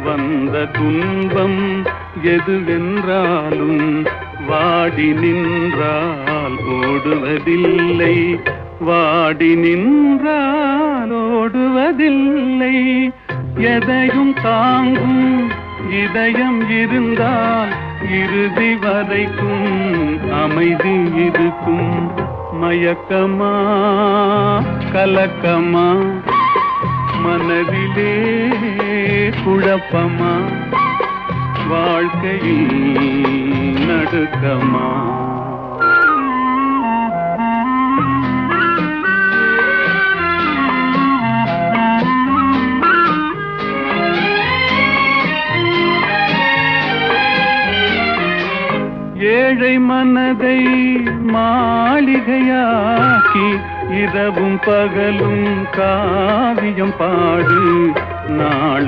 வந்த துன்பம் எதுவென்றாலும் வாடி நின்றால் ஓடுவதில்லை, வாடி நின்றால் ஓடுவதில்லை. எதையும் தாங்கும் இதயம் இருந்தால் இறுதி வரைக்கும் அமைதி இருக்கும். மயக்கமா கலக்கமா மனதிலே குழப்பமா வாழ்க்கையில் நடுக்கமா? ஏழை மனதை மாளிகையாக்கி இரவும் பகலும் காவியம் பாடு. நாளை